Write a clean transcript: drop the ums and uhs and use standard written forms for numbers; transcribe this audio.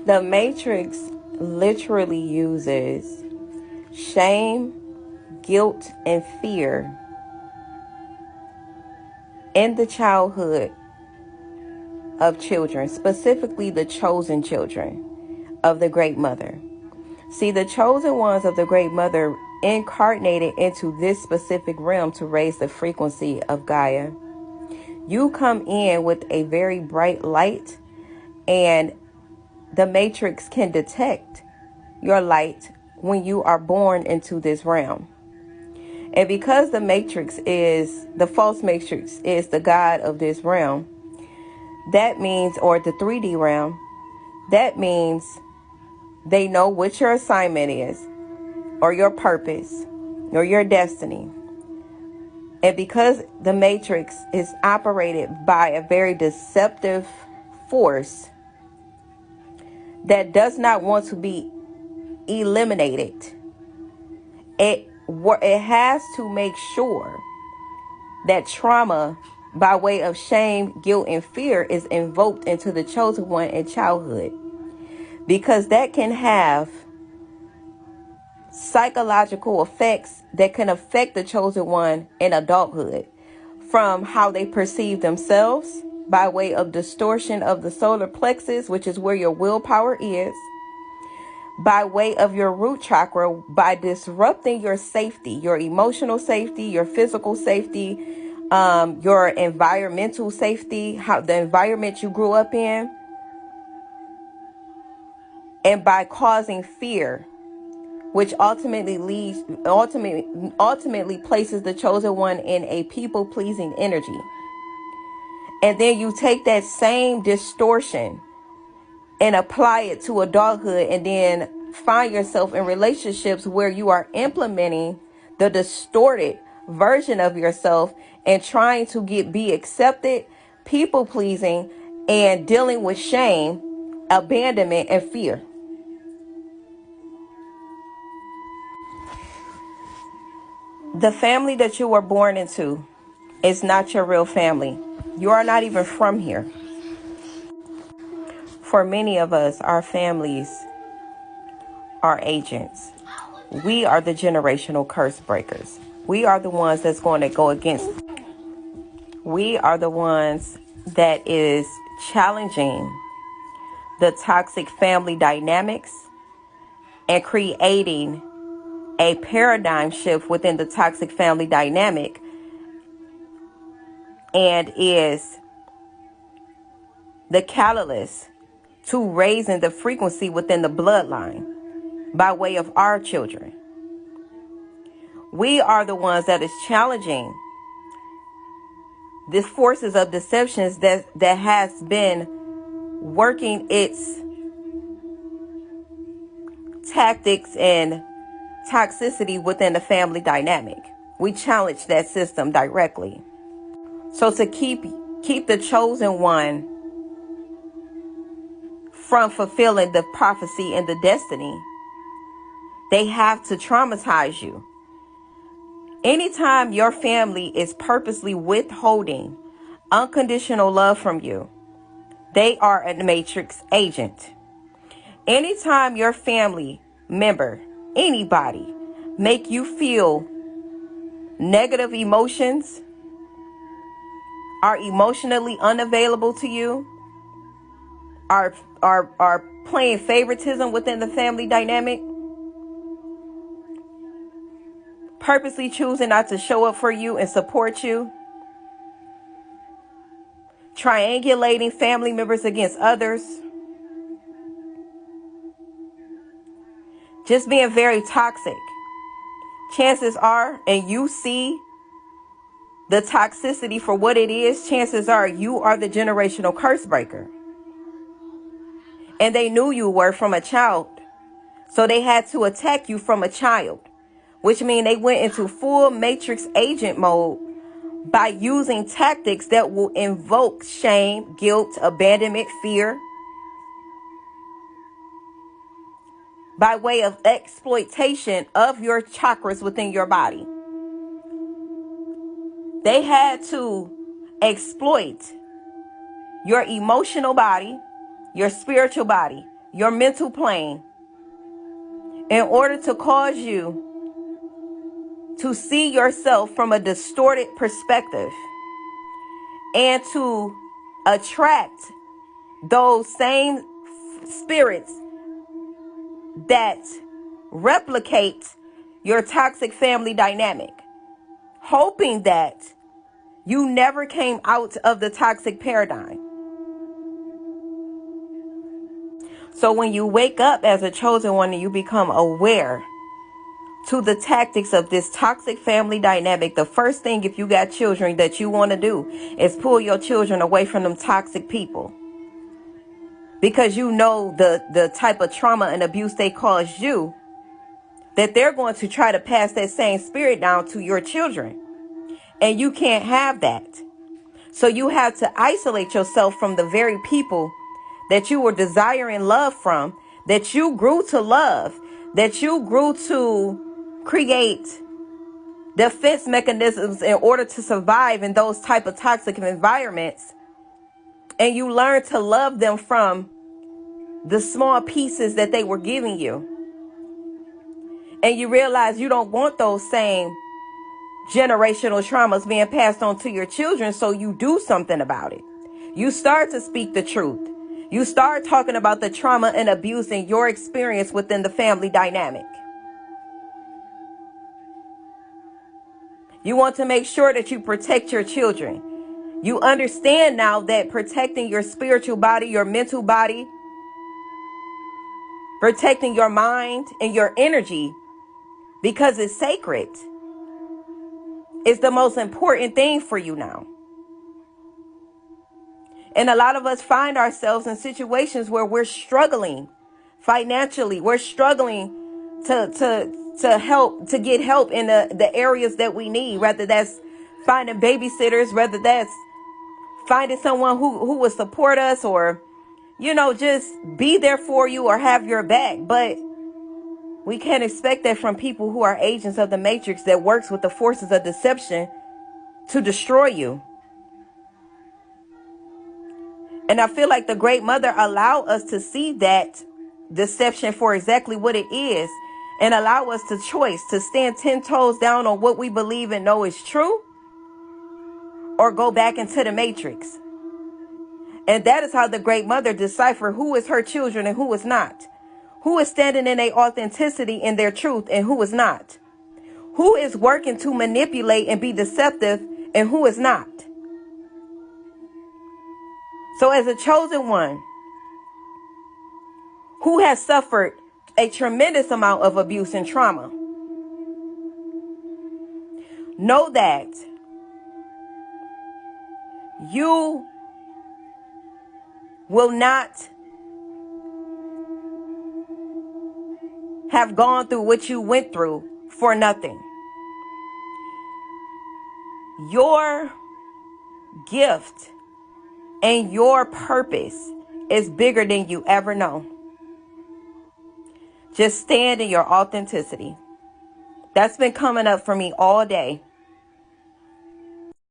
The Matrix literally uses shame, guilt, and fear in the childhood of children, specifically the chosen children of the Great Mother. See, the chosen ones of the Great Mother incarnated into this specific realm to raise the frequency of Gaia. You come in with a very bright light, and the Matrix can detect your light when you are born into this realm. And because the Matrix is, the false Matrix is the God of this realm, that means, or the 3D realm, that means they know what your assignment is, or your purpose, or your destiny. And because the Matrix is operated by a very deceptive force that does not want to be eliminated, it has to make sure that trauma by way of shame, guilt, and fear is invoked into the chosen one in childhood, because that can have psychological effects that can affect the chosen one in adulthood, from how they perceive themselves by way of distortion of the solar plexus, which is where your willpower is, by way of your root chakra, by disrupting your safety, your emotional safety, your physical safety, your environmental safety, how the environment you grew up in, and by causing fear, which ultimately places the chosen one in a people-pleasing energy. And then you take that same distortion and apply it to adulthood, and then find yourself in relationships where you are implementing the distorted version of yourself and trying to be accepted, people-pleasing, and dealing with shame, abandonment, and fear. The family that you were born into is not your real family. You are not even from here. For many of us, our families are agents. We are the generational curse breakers. We are the ones that's going to go against. We are the ones that is challenging the toxic family dynamics and creating a paradigm shift within the toxic family dynamic, and is the catalyst to raising the frequency within the bloodline by way of our children. We are the ones that is challenging the forces of deceptions that has been working its tactics and toxicity within the family dynamic. We challenge that system directly. So to keep the chosen one from fulfilling the prophecy and the destiny, they have to traumatize you. Anytime your family is purposely withholding unconditional love from you, they are a matrix agent. Anytime your family member, anybody, make you feel negative emotions, are emotionally unavailable to you, are playing favoritism within the family dynamic, purposely choosing not to show up for you and support you, triangulating family members against others, just being very toxic. Chances are, and you see the toxicity for what it is, chances are you are the generational curse breaker. And they knew you were from a child. So they had to attack you from a child, which means they went into full matrix agent mode by using tactics that will invoke shame, guilt, abandonment, fear, by way of exploitation of your chakras within your body. They had to exploit your emotional body, your spiritual body, your mental plane in order to cause you to see yourself from a distorted perspective and to attract those same spirits that replicate your toxic family dynamic, hoping that you never came out of the toxic paradigm. So when you wake up as a chosen one and you become aware to the tactics of this toxic family dynamic, the first thing, if you got children, that you want to do is pull your children away from them toxic people. Because you know the type of trauma and abuse they caused you, that they're going to try to pass that same spirit down to your children. And you can't have that. So you have to isolate yourself from the very people that you were desiring love from, that you grew to love, that you grew to create defense mechanisms in order to survive in those type of toxic environments. And you learn to love them from the small pieces that they were giving you. And you realize you don't want those same generational traumas being passed on to your children, so you do something about it. You start to speak the truth. You start talking about the trauma and abuse and your experience within the family dynamic. You want to make sure that you protect your children. You understand now that protecting your spiritual body, your mental body, protecting your mind and your energy, because it's sacred, is the most important thing for you now. And a lot of us find ourselves in situations where we're struggling financially. We're struggling to help, to get help in the areas that we need, whether that's finding babysitters, whether that's finding someone who will support us, or, just be there for you or have your back. But we can't expect that from people who are agents of the matrix that works with the forces of deception to destroy you. And I feel like the Great Mother allow us to see that deception for exactly what it is, and allow us the choice to stand 10 toes down on what we believe and know is true, or go back into the matrix. And that is how the Great Mother decipher who is her children and who is not. Who is standing in their authenticity and their truth and who is not. Who is working to manipulate and be deceptive and who is not. So as a chosen one who has suffered a tremendous amount of abuse and trauma, know that you will not have gone through what you went through for nothing. Your gift and your purpose is bigger than you ever know. Just stand in your authenticity. That's been coming up for me all day.